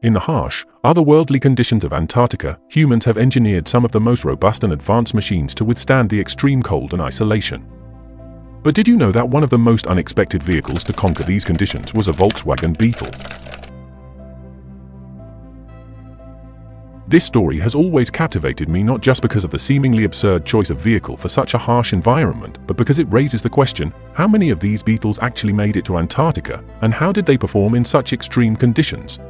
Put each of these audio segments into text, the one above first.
In the harsh, otherworldly conditions of Antarctica, humans have engineered some of the most robust and advanced machines to withstand the extreme cold and isolation. But did you know that one of the most unexpected vehicles to conquer these conditions was a Volkswagen Beetle? This story has always captivated me, not just because of the seemingly absurd choice of vehicle for such a harsh environment, but because it raises the question, how many of these Beetles actually made it to Antarctica, and how did they perform in such extreme conditions?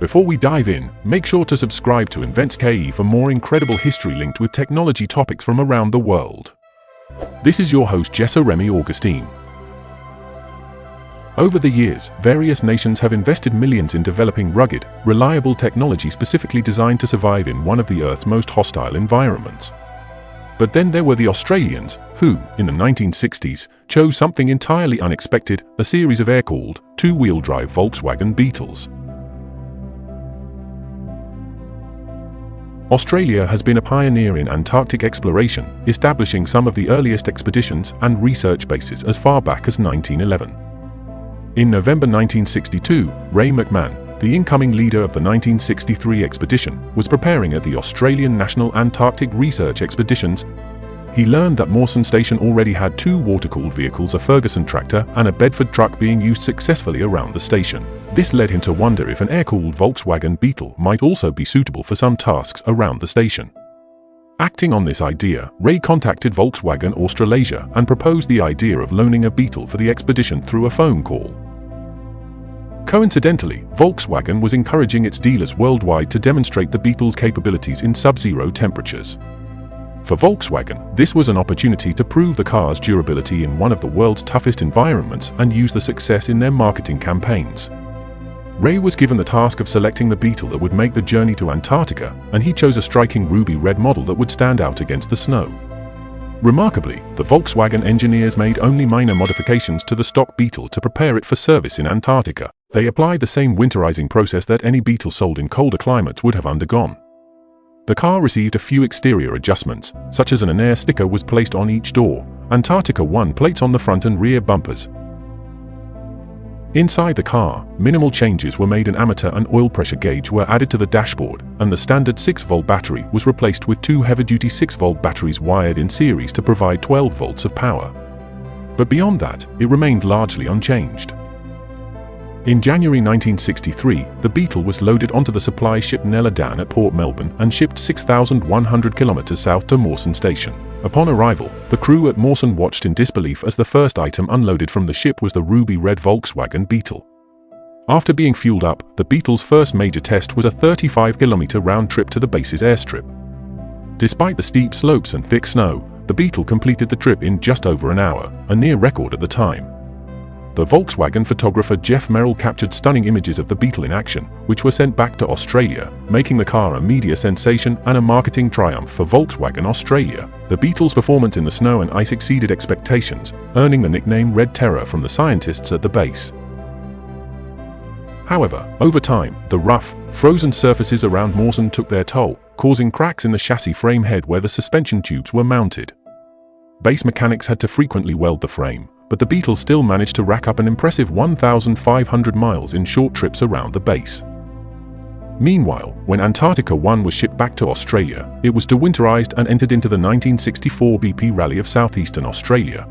Before we dive in, make sure to subscribe to Invents.ke for more incredible history linked with technology topics from around the world. This is your host Jesse Remy Augustine. Over the years, various nations have invested millions in developing rugged, reliable technology specifically designed to survive in one of the Earth's most hostile environments. But then there were the Australians, who, in the 1960s, chose something entirely unexpected, a series of air-cooled, two-wheel drive Volkswagen Beetles. Australia has been a pioneer in Antarctic exploration, establishing some of the earliest expeditions and research bases as far back as 1911. In November 1962, Ray McMahon, the incoming leader of the 1963 expedition, was preparing at the Australian National Antarctic Research Expeditions. He learned that Mawson Station already had two water-cooled vehicles, a Ferguson tractor and a Bedford truck, being used successfully around the station. This led him to wonder if an air-cooled Volkswagen Beetle might also be suitable for some tasks around the station. Acting on this idea, Ray contacted Volkswagen Australasia and proposed the idea of loaning a Beetle for the expedition through a phone call. Coincidentally, Volkswagen was encouraging its dealers worldwide to demonstrate the Beetle's capabilities in sub-zero temperatures. For Volkswagen, this was an opportunity to prove the car's durability in one of the world's toughest environments and use the success in their marketing campaigns. Ray was given the task of selecting the Beetle that would make the journey to Antarctica, and he chose a striking ruby red model that would stand out against the snow. Remarkably, the Volkswagen engineers made only minor modifications to the stock Beetle to prepare it for service in Antarctica. They applied the same winterizing process that any Beetle sold in colder climates would have undergone. The car received a few exterior adjustments, such as an air sticker was placed on each door, Antarctica 1 plates on the front and rear bumpers. Inside the car, minimal changes were made. An ammeter and oil pressure gauge were added to the dashboard, and the standard 6-volt battery was replaced with two heavy-duty 6-volt batteries wired in series to provide 12 volts of power. But beyond that, it remained largely unchanged. In January 1963, the Beetle was loaded onto the supply ship Nella Dan at Port Melbourne and shipped 6,100 kilometers south to Mawson Station. Upon arrival, the crew at Mawson watched in disbelief as the first item unloaded from the ship was the ruby red Volkswagen Beetle. After being fueled up, the Beetle's first major test was a 35-kilometer round trip to the base's airstrip. Despite the steep slopes and thick snow, the Beetle completed the trip in just over an hour, a near record at the time. The Volkswagen photographer Jeff Merrill captured stunning images of the Beetle in action, which were sent back to Australia, making the car a media sensation and a marketing triumph for Volkswagen Australia. The Beetle's performance in the snow and ice exceeded expectations, earning the nickname Red Terror from the scientists at the base. However, over time, the rough, frozen surfaces around Mawson took their toll, causing cracks in the chassis frame head where the suspension tubes were mounted. Base mechanics had to frequently weld the frame, but the Beetle still managed to rack up an impressive 1,500 miles in short trips around the base. Meanwhile, when Antarctica 1 was shipped back to Australia, it was dewinterized and entered into the 1964 BP Rally of Southeastern Australia.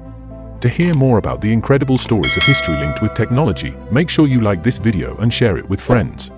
To hear more about the incredible stories of history linked with technology, make sure you like this video and share it with friends.